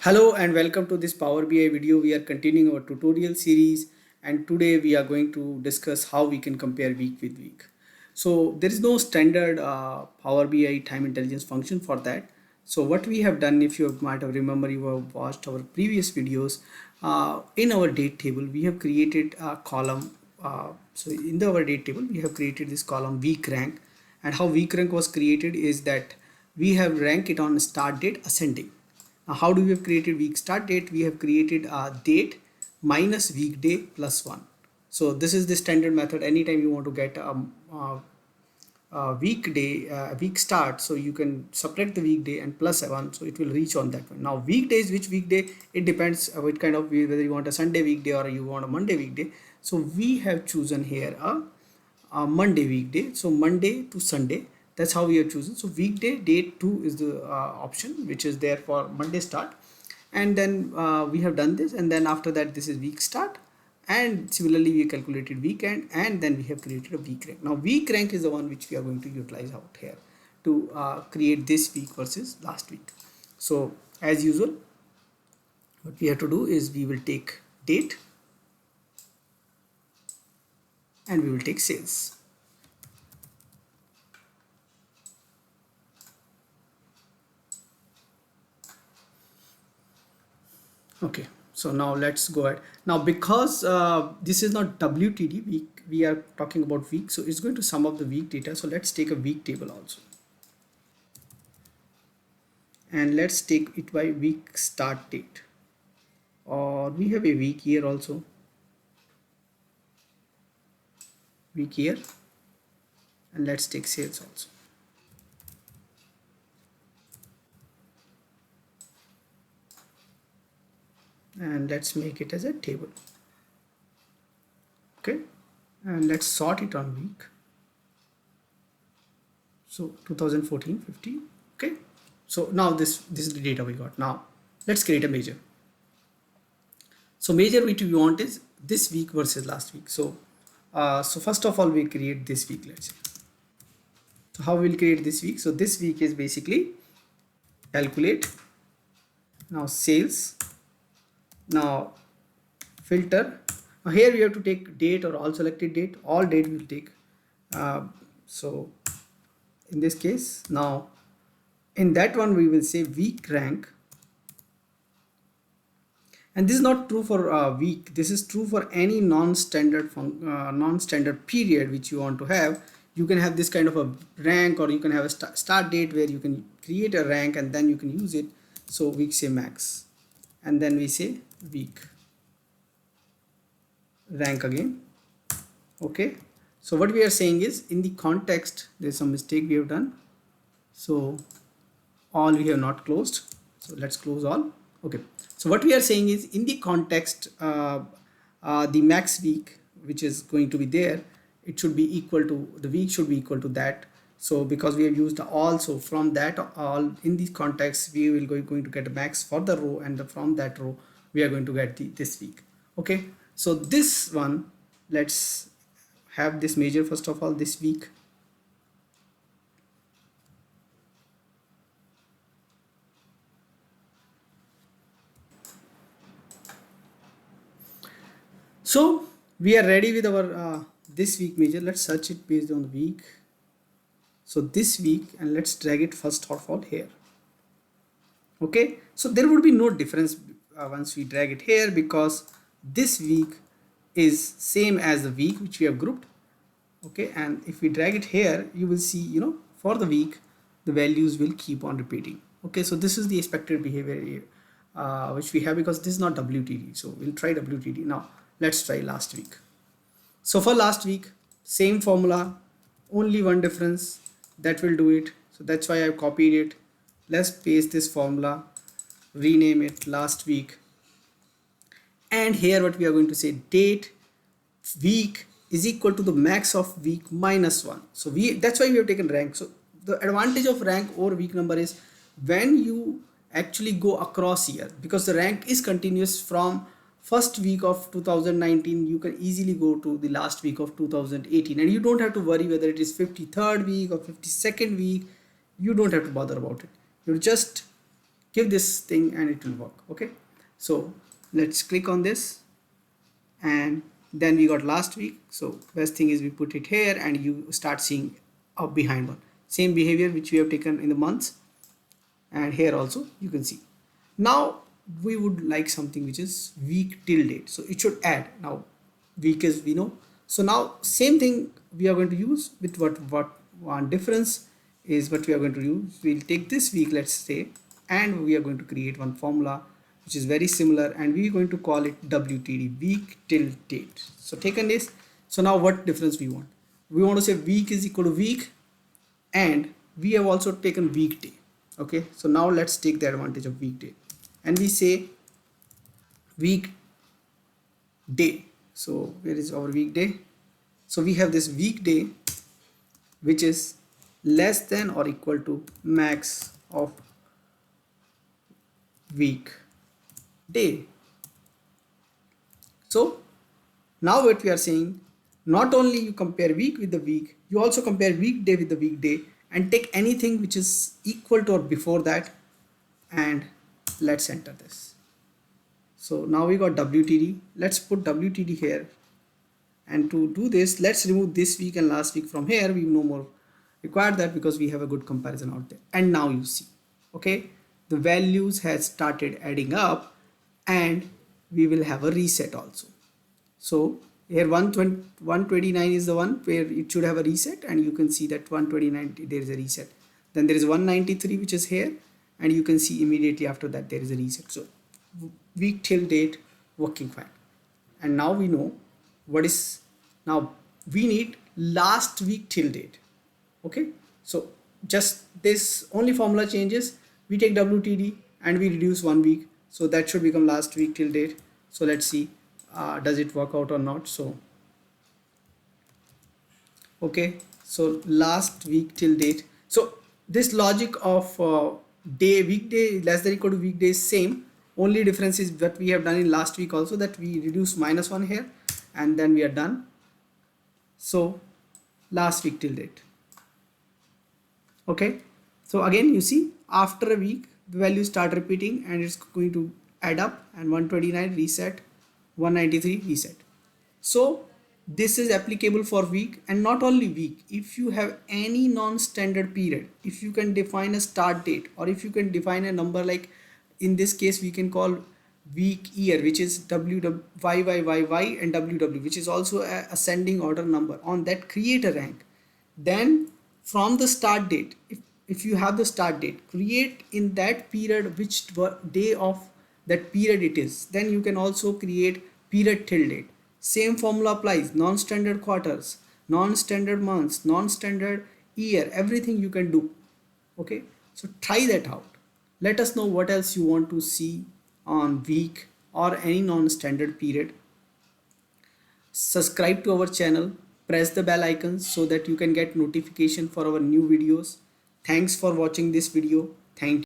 Hello and welcome to this Power BI video. We are continuing our tutorial series and today we are going to discuss how we can compare week with week. So there is no standard Power BI time intelligence function for that. So what we have done, if you might have remember, you have watched our previous videos, in our date table we have created a column. So in our date table we have created this column week rank, and how week rank was created is that we have ranked it on start date ascending. Now, how do we have created week start date? We have created a date minus weekday plus 1. So this is the standard method. Anytime you want to get a weekday, week start, so you can subtract the weekday and plus 1, so it will reach on that one. Now weekdays, which weekday, it depends what kind of, whether you want a Sunday weekday or you want a Monday weekday. So we have chosen here a Monday weekday, so Monday to Sunday, that's how we have chosen. So weekday date 2 is the option which is there for Monday start, and then we have done this, and then after that this is week start, and similarly we calculated weekend, and then we have created a week rank. Now week rank is the one which we are going to utilize out here to create this week versus last week. So as usual, what we have to do is we will take date and we will take sales. Okay, so now let's go ahead. Now because this is not WTD week, we are talking about week, so it's going to sum up the week data. So let's take a week table also, and let's take it by week start date, or we have a week year also, week year, and let's take sales also. And let's make it as a table. Okay, and let's sort it on week. So 2014 50. Okay, so now this is the data we got. Now let's create a measure. So measure which we want is this week versus last week. So so first of all we create this week. Let's say, so how we'll create this week. So this week is basically calculate, now sales, now filter. Now here we have to take date or all selected date. All date will take. So in this case, now in that one we will say week rank, and this is not true for week. This is true for any non-standard period which you want to have. You can have this kind of a rank, or you can have a start date where you can create a rank and then you can use it. So we say max, and then we say week rank again. Okay, so what we are saying is, in the context there's some mistake we have done. So all we have not closed, so let's close all. Okay, so what we are saying is, in the context the max week which is going to be there, it should be equal to, the week should be equal to that. So because we have used all, so from that all, in this context we will going to get a max for the row, and from that row we are going to get this week. Okay, so this one, let's have this measure first of all, this week. So we are ready with our this week measure. Let's search it based on the week. So this week, and let's drag it first of all here. Okay, so there would be no difference once we drag it here, because this week is same as the week which we have grouped. Okay, and if we drag it here, you will see, for the week the values will keep on repeating. Okay, so this is the expected behavior which we have, because this is not WTD. So we'll try WTD. Now let's try last week. So for last week, same formula, only one difference, that will do it. So that's why I've copied it. Let's paste this formula, rename it last week, and here what we are going to say, date week is equal to the max of week minus 1. So that's why we have taken rank. So the advantage of rank over week number is, when you actually go across year, because the rank is continuous from first week of 2019, you can easily go to the last week of 2018, and you don't have to worry whether it is 53rd week or 52nd week. You don't have to bother about it. You just give this thing and it will work. Okay, so let's click on this, and then we got last week. So best thing is we put it here and you start seeing up behind one, same behavior which we have taken in the months, and here also you can see. Now we would like something which is week till date, so it should add. Now week is we know, so now same thing we are going to use with what one difference is what we are going to use. We'll take this week, let's say, and we are going to create one formula which is very similar, and we are going to call it WTD, week till date. So taken this, so now what difference we want? We want to say week is equal to week, and we have also taken weekday. Okay, so now let's take the advantage of weekday, and we say week day. So where is our weekday? So we have this weekday which is less than or equal to max of week day. So now what we are saying, not only you compare week with the week, you also compare weekday with the weekday and take anything which is equal to or before that, and let's enter this. So now we got WTD. Let's put WTD here, and to do this, let's remove this week and last week from here. We no more require that because we have a good comparison out there. And now you see, okay, the values has started adding up, and we will have a reset also. So here 129 is the one where it should have a reset, and you can see that 129 there is a reset. Then there is 193 which is here, and you can see immediately after that there is a reset. So week till date working fine. And now we know what is, now we need last week till date. Okay, so just this only formula changes. We take WTD and we reduce 1 week, so that should become last week till date. So let's see, does it work out or not. So okay, so last week till date. So this logic of weekday less than equal to weekday is same, only difference is what we have done in last week also, that we reduce -1 here, and then we are done. So last week till date. Okay, so again you see after a week the values start repeating and it's going to add up, and 129 reset, 193 reset. So this is applicable for week, and not only week. If you have any non-standard period, if you can define a start date, or if you can define a number, like in this case we can call week year, which is YYYY, and WW, which is also a ascending order number, on that create a rank. Then from the start date, if you have the start date, create in that period which day of that period it is. Then you can also create period till date. Same formula applies, non-standard quarters, non-standard months, non-standard year, everything you can do. Okay, so try that out. Let us know what else you want to see on week or any non-standard period. Subscribe to our channel, press the bell icon so that you can get notification for our new videos. Thanks for watching this video. Thank you.